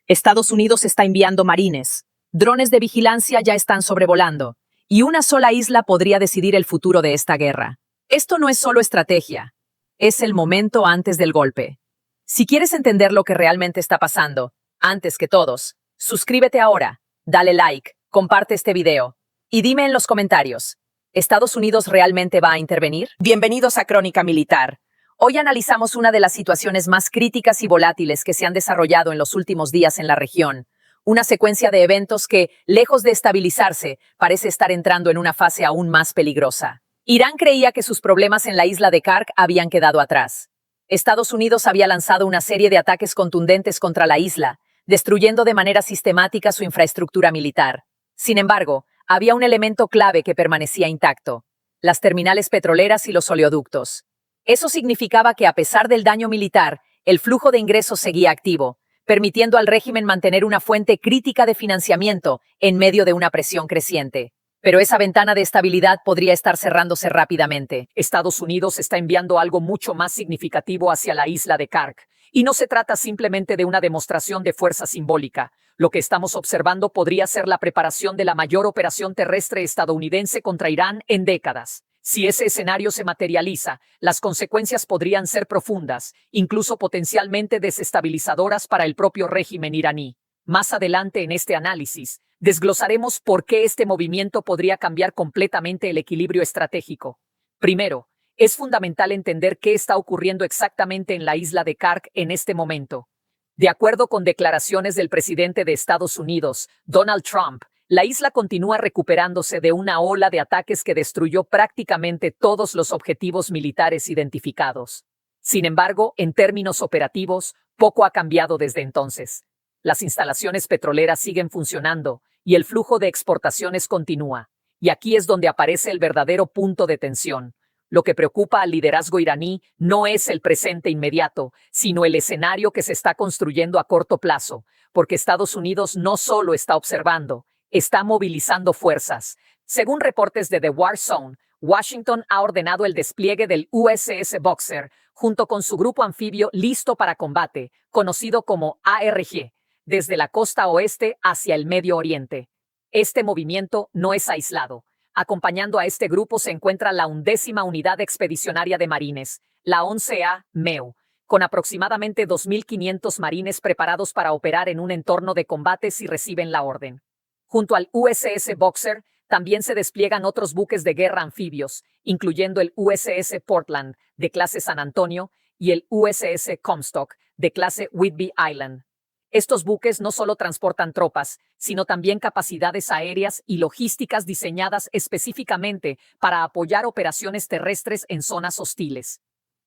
Estados Unidos está enviando marines. Drones de vigilancia ya están sobrevolando. Y una sola isla podría decidir el futuro de esta guerra. Esto no es solo estrategia. Es el momento antes del golpe. Si quieres entender lo que realmente está pasando, antes que todos, suscríbete ahora, dale like, comparte este video y dime en los comentarios, ¿Estados Unidos realmente va a intervenir? Bienvenidos a Crónica Militar. Hoy analizamos una de las situaciones más críticas y volátiles que se han desarrollado en los últimos días en la región. Una secuencia de eventos que, lejos de estabilizarse, parece estar entrando en una fase aún más peligrosa. Irán creía que sus problemas en la isla de Kark habían quedado atrás. Estados Unidos había lanzado una serie de ataques contundentes contra la isla, destruyendo de manera sistemática su infraestructura militar. Sin embargo, había un elemento clave que permanecía intacto: las terminales petroleras y los oleoductos. Eso significaba que, a pesar del daño militar, el flujo de ingresos seguía activo, permitiendo al régimen mantener una fuente crítica de financiamiento en medio de una presión creciente. Pero esa ventana de estabilidad podría estar cerrándose rápidamente. Estados Unidos está enviando algo mucho más significativo hacia la isla de Kark. Y no se trata simplemente de una demostración de fuerza simbólica. Lo que estamos observando podría ser la preparación de la mayor operación terrestre estadounidense contra Irán en décadas. Si ese escenario se materializa, las consecuencias podrían ser profundas, incluso potencialmente desestabilizadoras para el propio régimen iraní. Más adelante en este análisis, desglosaremos por qué este movimiento podría cambiar completamente el equilibrio estratégico. Primero, es fundamental entender qué está ocurriendo exactamente en la isla de Kark en este momento. De acuerdo con declaraciones del presidente de Estados Unidos, Donald Trump, la isla continúa recuperándose de una ola de ataques que destruyó prácticamente todos los objetivos militares identificados. Sin embargo, en términos operativos, poco ha cambiado desde entonces. Las instalaciones petroleras siguen funcionando y el flujo de exportaciones continúa. Y aquí es donde aparece el verdadero punto de tensión. Lo que preocupa al liderazgo iraní no es el presente inmediato, sino el escenario que se está construyendo a corto plazo, porque Estados Unidos no solo está observando, está movilizando fuerzas. Según reportes de The War Zone, Washington ha ordenado el despliegue del USS Boxer junto con su grupo anfibio listo para combate, conocido como ARG, desde la costa oeste hacia el Medio Oriente. Este movimiento no es aislado. Acompañando a este grupo se encuentra la 11ª Unidad Expedicionaria de Marines, la 11A MEU, con aproximadamente 2.500 marines preparados para operar en un entorno de combate si reciben la orden. Junto al USS Boxer, también se despliegan otros buques de guerra anfibios, incluyendo el USS Portland, de clase San Antonio, y el USS Comstock, de clase Whidbey Island. Estos buques no solo transportan tropas, sino también capacidades aéreas y logísticas diseñadas específicamente para apoyar operaciones terrestres en zonas hostiles.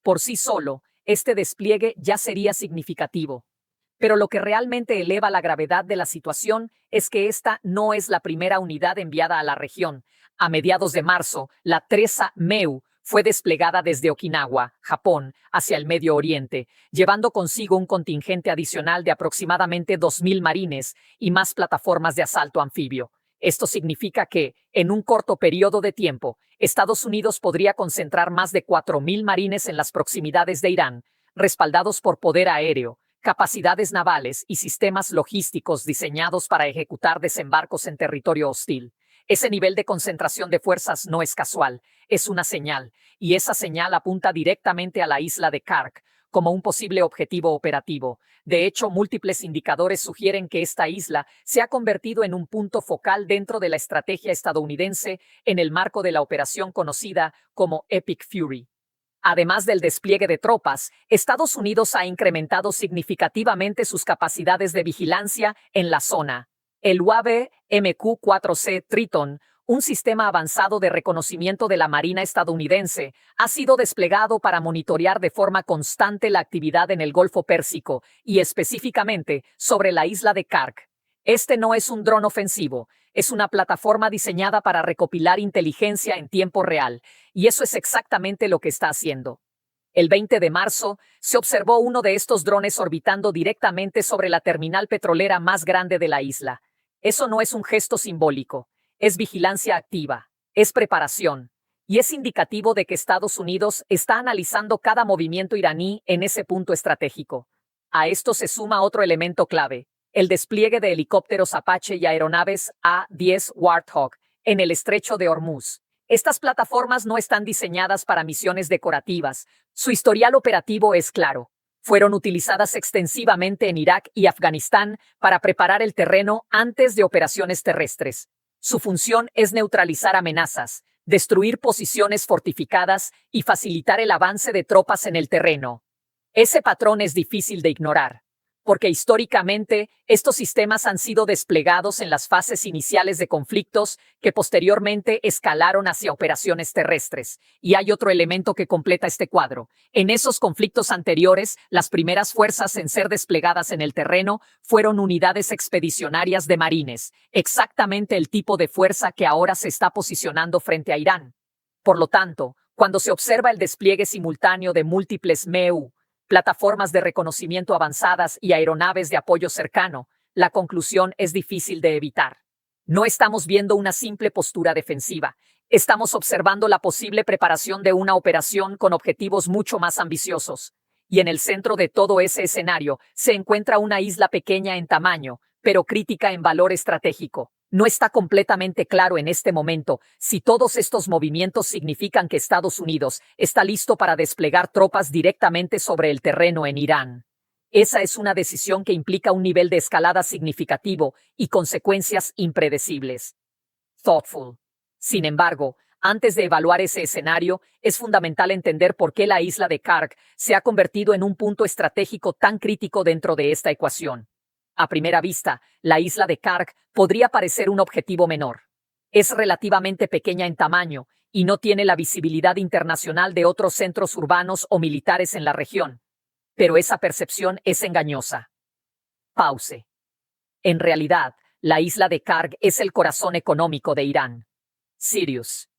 Por sí solo, este despliegue ya sería significativo. Pero lo que realmente eleva la gravedad de la situación es que esta no es la primera unidad enviada a la región. A mediados de marzo, la 3A MEU fue desplegada desde Okinawa, Japón, hacia el Medio Oriente, llevando consigo un contingente adicional de aproximadamente 2.000 marines y más plataformas de asalto anfibio. Esto significa que, en un corto periodo de tiempo, Estados Unidos podría concentrar más de 4.000 marines en las proximidades de Irán, respaldados por poder aéreo, capacidades navales y sistemas logísticos diseñados para ejecutar desembarcos en territorio hostil. Ese nivel de concentración de fuerzas no es casual, es una señal, y esa señal apunta directamente a la isla de Kark como un posible objetivo operativo. De hecho, múltiples indicadores sugieren que esta isla se ha convertido en un punto focal dentro de la estrategia estadounidense en el marco de la operación conocida como Epic Fury. Además del despliegue de tropas, Estados Unidos ha incrementado significativamente sus capacidades de vigilancia en la zona. El UAV MQ-4C Triton, un sistema avanzado de reconocimiento de la Marina estadounidense, ha sido desplegado para monitorear de forma constante la actividad en el Golfo Pérsico y específicamente sobre la isla de Kark. Este no es un dron ofensivo, es una plataforma diseñada para recopilar inteligencia en tiempo real, y eso es exactamente lo que está haciendo. El 20 de marzo, se observó uno de estos drones orbitando directamente sobre la terminal petrolera más grande de la isla. Eso no es un gesto simbólico, es vigilancia activa, es preparación, y es indicativo de que Estados Unidos está analizando cada movimiento iraní en ese punto estratégico. A esto se suma otro elemento clave: el despliegue de helicópteros Apache y aeronaves A-10 Warthog en el estrecho de Hormuz. Estas plataformas no están diseñadas para misiones decorativas. Su historial operativo es claro. Fueron utilizadas extensivamente en Irak y Afganistán para preparar el terreno antes de operaciones terrestres. Su función es neutralizar amenazas, destruir posiciones fortificadas y facilitar el avance de tropas en el terreno. Ese patrón es difícil de ignorar, porque históricamente estos sistemas han sido desplegados en las fases iniciales de conflictos que posteriormente escalaron hacia operaciones terrestres. Y hay otro elemento que completa este cuadro. En esos conflictos anteriores, las primeras fuerzas en ser desplegadas en el terreno fueron unidades expedicionarias de marines, exactamente el tipo de fuerza que ahora se está posicionando frente a Irán. Por lo tanto, cuando se observa el despliegue simultáneo de múltiples MEU, plataformas de reconocimiento avanzadas y aeronaves de apoyo cercano, la conclusión es difícil de evitar. No estamos viendo una simple postura defensiva. Estamos observando la posible preparación de una operación con objetivos mucho más ambiciosos. Y en el centro de todo ese escenario se encuentra una isla pequeña en tamaño, pero crítica en valor estratégico. No está completamente claro en este momento si todos estos movimientos significan que Estados Unidos está listo para desplegar tropas directamente sobre el terreno en Irán. Esa es una decisión que implica un nivel de escalada significativo y consecuencias impredecibles. Thoughtful. Sin embargo, antes de evaluar ese escenario, es fundamental entender por qué la isla de Karg se ha convertido en un punto estratégico tan crítico dentro de esta ecuación. A primera vista, la isla de Karg podría parecer un objetivo menor. Es relativamente pequeña en tamaño y no tiene la visibilidad internacional de otros centros urbanos o militares en la región. Pero esa percepción es engañosa. Pause. En realidad, la isla de Karg es el corazón económico de Irán. Sirius.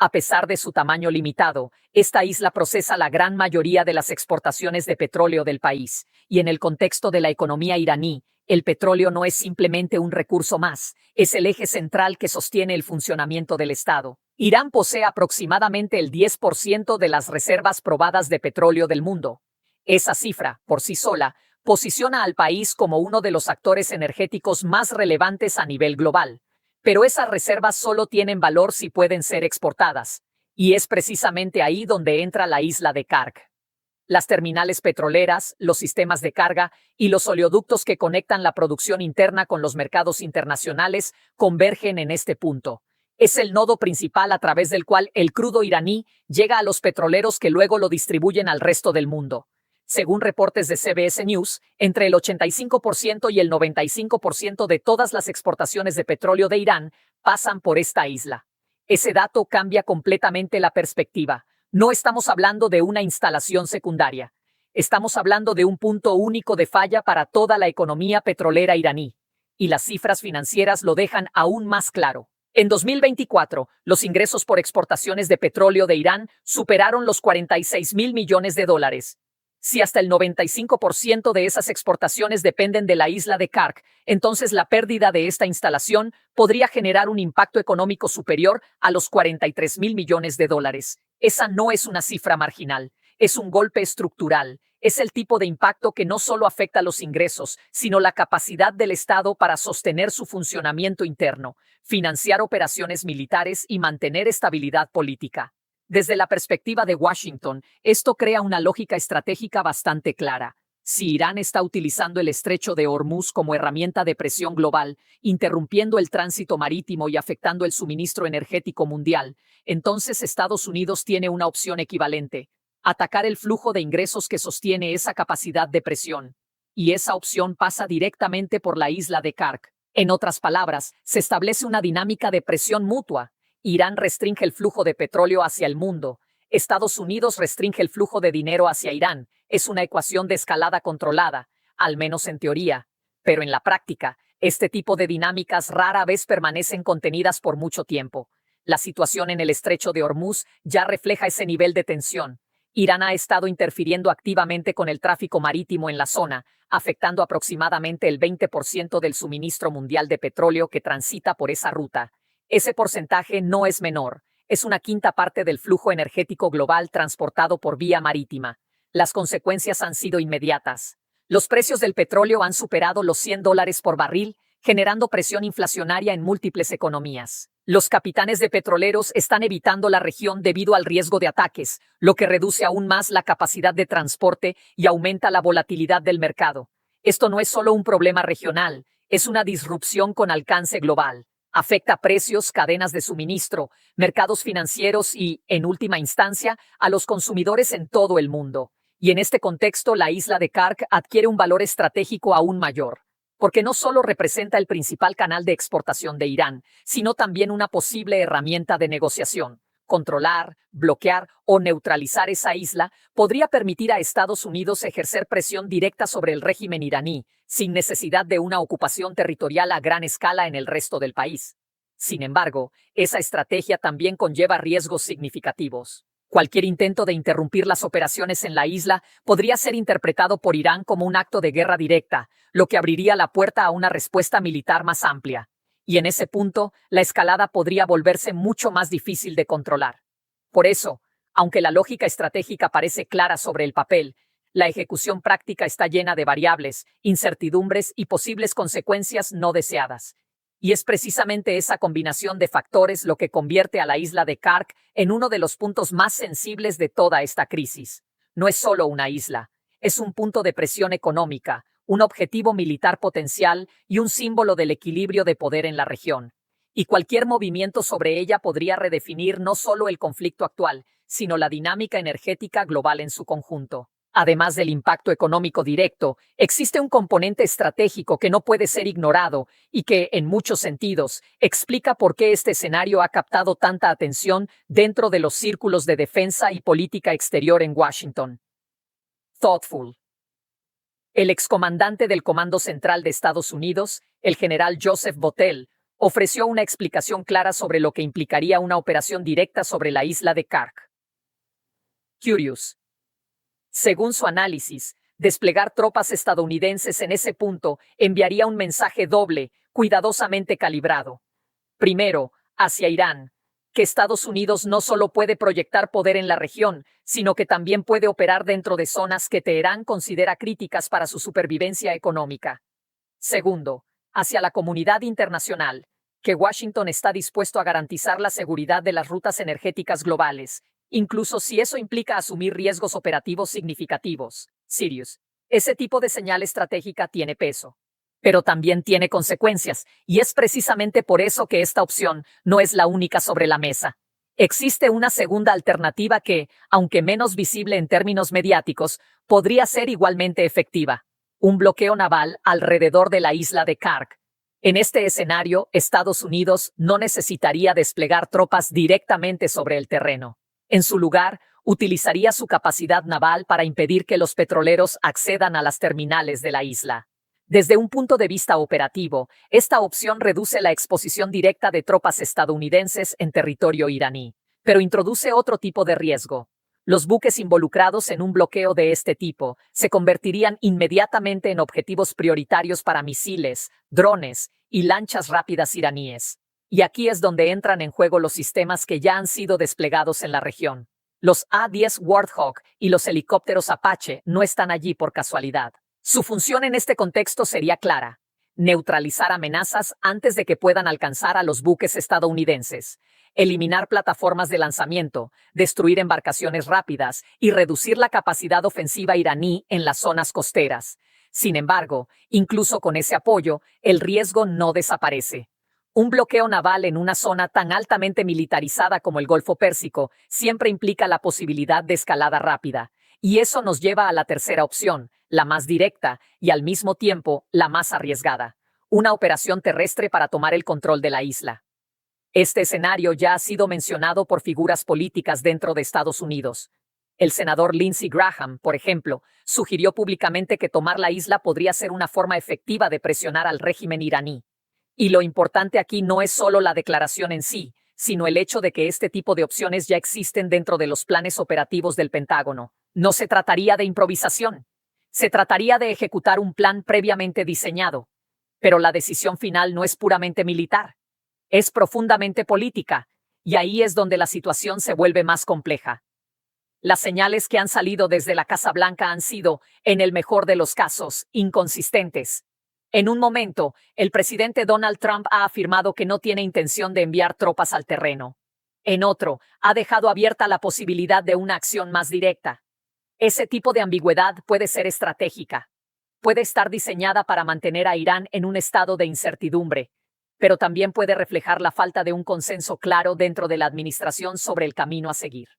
A pesar de su tamaño limitado, esta isla procesa la gran mayoría de las exportaciones de petróleo del país, y en el contexto de la economía iraní, el petróleo no es simplemente un recurso más, es el eje central que sostiene el funcionamiento del Estado. Irán posee aproximadamente el 10% de las reservas probadas de petróleo del mundo. Esa cifra, por sí sola, posiciona al país como uno de los actores energéticos más relevantes a nivel global. Pero esas reservas solo tienen valor si pueden ser exportadas, y es precisamente ahí donde entra la isla de Karg. Las terminales petroleras, los sistemas de carga y los oleoductos que conectan la producción interna con los mercados internacionales convergen en este punto. Es el nodo principal a través del cual el crudo iraní llega a los petroleros que luego lo distribuyen al resto del mundo. Según reportes de CBS News, entre el 85% y el 95% de todas las exportaciones de petróleo de Irán pasan por esta isla. Ese dato cambia completamente la perspectiva. No estamos hablando de una instalación secundaria. Estamos hablando de un punto único de falla para toda la economía petrolera iraní. Y las cifras financieras lo dejan aún más claro. En 2024, los ingresos por exportaciones de petróleo de Irán superaron los 46.000 millones de dólares. Si hasta el 95% de esas exportaciones dependen de la isla de Karg, entonces la pérdida de esta instalación podría generar un impacto económico superior a los 43.000 millones de dólares. Esa no es una cifra marginal, es un golpe estructural. Es el tipo de impacto que no solo afecta los ingresos, sino la capacidad del Estado para sostener su funcionamiento interno, financiar operaciones militares y mantener estabilidad política. Desde la perspectiva de Washington, esto crea una lógica estratégica bastante clara. Si Irán está utilizando el estrecho de Hormuz como herramienta de presión global, interrumpiendo el tránsito marítimo y afectando el suministro energético mundial, entonces Estados Unidos tiene una opción equivalente: atacar el flujo de ingresos que sostiene esa capacidad de presión. Y esa opción pasa directamente por la isla de Karg. En otras palabras, se establece una dinámica de presión mutua. Irán restringe el flujo de petróleo hacia el mundo. Estados Unidos restringe el flujo de dinero hacia Irán. Es una ecuación de escalada controlada, al menos en teoría. Pero en la práctica, este tipo de dinámicas rara vez permanecen contenidas por mucho tiempo. La situación en el estrecho de Hormuz ya refleja ese nivel de tensión. Irán ha estado interfiriendo activamente con el tráfico marítimo en la zona, afectando aproximadamente el 20% del suministro mundial de petróleo que transita por esa ruta. Ese porcentaje no es menor, es una quinta parte del flujo energético global transportado por vía marítima. Las consecuencias han sido inmediatas. Los precios del petróleo han superado los $100 por barril, generando presión inflacionaria en múltiples economías. Los capitanes de petroleros están evitando la región debido al riesgo de ataques, lo que reduce aún más la capacidad de transporte y aumenta la volatilidad del mercado. Esto no es solo un problema regional, es una disrupción con alcance global. Afecta precios, cadenas de suministro, mercados financieros y, en última instancia, a los consumidores en todo el mundo. Y en este contexto, la isla de Kark adquiere un valor estratégico aún mayor, porque no solo representa el principal canal de exportación de Irán, sino también una posible herramienta de negociación. Controlar, bloquear o neutralizar esa isla podría permitir a Estados Unidos ejercer presión directa sobre el régimen iraní, sin necesidad de una ocupación territorial a gran escala en el resto del país. Sin embargo, esa estrategia también conlleva riesgos significativos. Cualquier intento de interrumpir las operaciones en la isla podría ser interpretado por Irán como un acto de guerra directa, lo que abriría la puerta a una respuesta militar más amplia. Y en ese punto, la escalada podría volverse mucho más difícil de controlar. Por eso, aunque la lógica estratégica parece clara sobre el papel, la ejecución práctica está llena de variables, incertidumbres y posibles consecuencias no deseadas. Y es precisamente esa combinación de factores lo que convierte a la isla de Kark en uno de los puntos más sensibles de toda esta crisis. No es solo una isla, es un punto de presión económica, un objetivo militar potencial y un símbolo del equilibrio de poder en la región. Y cualquier movimiento sobre ella podría redefinir no solo el conflicto actual, sino la dinámica energética global en su conjunto. Además del impacto económico directo, existe un componente estratégico que no puede ser ignorado y que, en muchos sentidos, explica por qué este escenario ha captado tanta atención dentro de los círculos de defensa y política exterior en Washington. Thoughtful. El excomandante del Comando Central de Estados Unidos, el general Joseph Votel, ofreció una explicación clara sobre lo que implicaría una operación directa sobre la isla de Kark. Curious. Según su análisis, desplegar tropas estadounidenses en ese punto enviaría un mensaje doble, cuidadosamente calibrado. Primero, hacia Irán, que Estados Unidos no solo puede proyectar poder en la región, sino que también puede operar dentro de zonas que Teherán considera críticas para su supervivencia económica. Segundo, hacia la comunidad internacional, que Washington está dispuesto a garantizar la seguridad de las rutas energéticas globales, incluso si eso implica asumir riesgos operativos significativos. Sirius. Ese tipo de señal estratégica tiene peso, pero también tiene consecuencias, y es precisamente por eso que esta opción no es la única sobre la mesa. Existe una segunda alternativa que, aunque menos visible en términos mediáticos, podría ser igualmente efectiva: un bloqueo naval alrededor de la isla de Kark. En este escenario, Estados Unidos no necesitaría desplegar tropas directamente sobre el terreno. En su lugar, utilizaría su capacidad naval para impedir que los petroleros accedan a las terminales de la isla. Desde un punto de vista operativo, esta opción reduce la exposición directa de tropas estadounidenses en territorio iraní, pero introduce otro tipo de riesgo. Los buques involucrados en un bloqueo de este tipo se convertirían inmediatamente en objetivos prioritarios para misiles, drones y lanchas rápidas iraníes. Y aquí es donde entran en juego los sistemas que ya han sido desplegados en la región. Los A-10 Warthog y los helicópteros Apache no están allí por casualidad. Su función en este contexto sería clara: neutralizar amenazas antes de que puedan alcanzar a los buques estadounidenses, eliminar plataformas de lanzamiento, destruir embarcaciones rápidas y reducir la capacidad ofensiva iraní en las zonas costeras. Sin embargo, incluso con ese apoyo, el riesgo no desaparece. Un bloqueo naval en una zona tan altamente militarizada como el Golfo Pérsico siempre implica la posibilidad de escalada rápida. Y eso nos lleva a la tercera opción, la más directa y al mismo tiempo la más arriesgada: una operación terrestre para tomar el control de la isla. Este escenario ya ha sido mencionado por figuras políticas dentro de Estados Unidos. El senador Lindsey Graham, por ejemplo, sugirió públicamente que tomar la isla podría ser una forma efectiva de presionar al régimen iraní. Y lo importante aquí no es solo la declaración en sí, sino el hecho de que este tipo de opciones ya existen dentro de los planes operativos del Pentágono. No se trataría de improvisación. Se trataría de ejecutar un plan previamente diseñado. Pero la decisión final no es puramente militar. Es profundamente política, y ahí es donde la situación se vuelve más compleja. Las señales que han salido desde la Casa Blanca han sido, en el mejor de los casos, inconsistentes. En un momento, el presidente Donald Trump ha afirmado que no tiene intención de enviar tropas al terreno. En otro, ha dejado abierta la posibilidad de una acción más directa. Ese tipo de ambigüedad puede ser estratégica. Puede estar diseñada para mantener a Irán en un estado de incertidumbre, pero también puede reflejar la falta de un consenso claro dentro de la administración sobre el camino a seguir.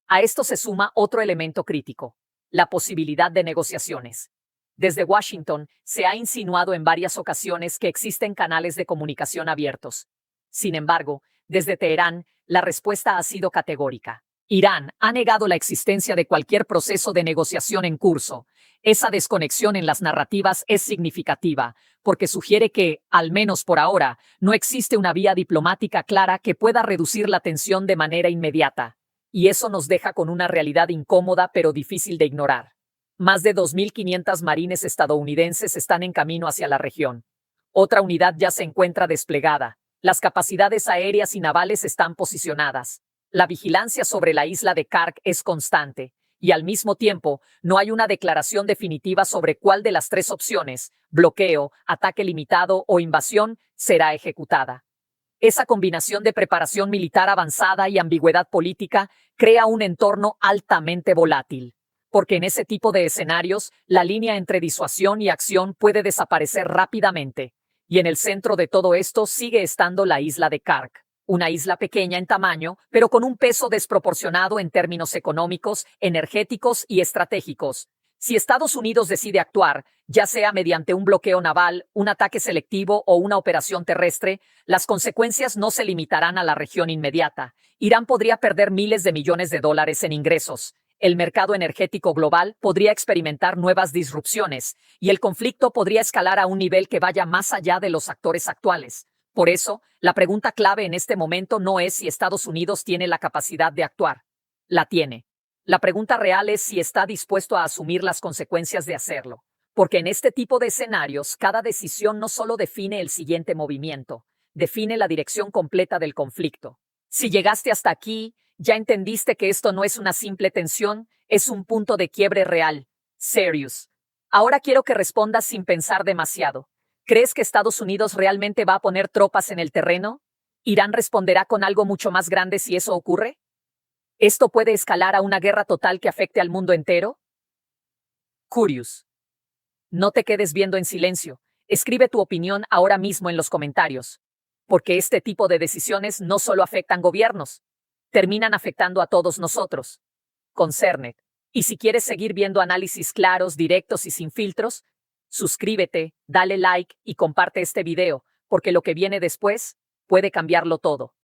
A esto se suma otro elemento crítico: la posibilidad de negociaciones. Desde Washington se ha insinuado en varias ocasiones que existen canales de comunicación abiertos. Sin embargo, desde Teherán, la respuesta ha sido categórica. Irán ha negado la existencia de cualquier proceso de negociación en curso. Esa desconexión en las narrativas es significativa, porque sugiere que, al menos por ahora, no existe una vía diplomática clara que pueda reducir la tensión de manera inmediata. Y eso nos deja con una realidad incómoda pero difícil de ignorar. Más de 2.500 marines estadounidenses están en camino hacia la región. Otra unidad ya se encuentra desplegada. Las capacidades aéreas y navales están posicionadas. La vigilancia sobre la isla de Kark es constante, y al mismo tiempo no hay una declaración definitiva sobre cuál de las tres opciones, bloqueo, ataque limitado o invasión, será ejecutada. Esa combinación de preparación militar avanzada y ambigüedad política crea un entorno altamente volátil, porque en ese tipo de escenarios la línea entre disuasión y acción puede desaparecer rápidamente, y en el centro de todo esto sigue estando la isla de Kark. Una isla pequeña en tamaño, pero con un peso desproporcionado en términos económicos, energéticos y estratégicos. Si Estados Unidos decide actuar, ya sea mediante un bloqueo naval, un ataque selectivo o una operación terrestre, las consecuencias no se limitarán a la región inmediata. Irán podría perder miles de millones de dólares en ingresos. El mercado energético global podría experimentar nuevas disrupciones, y el conflicto podría escalar a un nivel que vaya más allá de los actores actuales. Por eso, la pregunta clave en este momento no es si Estados Unidos tiene la capacidad de actuar. La tiene. La pregunta real es si está dispuesto a asumir las consecuencias de hacerlo. Porque en este tipo de escenarios, cada decisión no solo define el siguiente movimiento, define la dirección completa del conflicto. Si llegaste hasta aquí, ya entendiste que esto no es una simple tensión, es un punto de quiebre real. Serious. Ahora quiero que respondas sin pensar demasiado. ¿Crees que Estados Unidos realmente va a poner tropas en el terreno? ¿Irán responderá con algo mucho más grande si eso ocurre? ¿Esto puede escalar a una guerra total que afecte al mundo entero? Curious. No te quedes viendo en silencio. Escribe tu opinión ahora mismo en los comentarios. Porque este tipo de decisiones no solo afectan gobiernos, terminan afectando a todos nosotros. Con Cernet. Y si quieres seguir viendo análisis claros, directos y sin filtros, suscríbete, dale like y comparte este video, porque lo que viene después puede cambiarlo todo.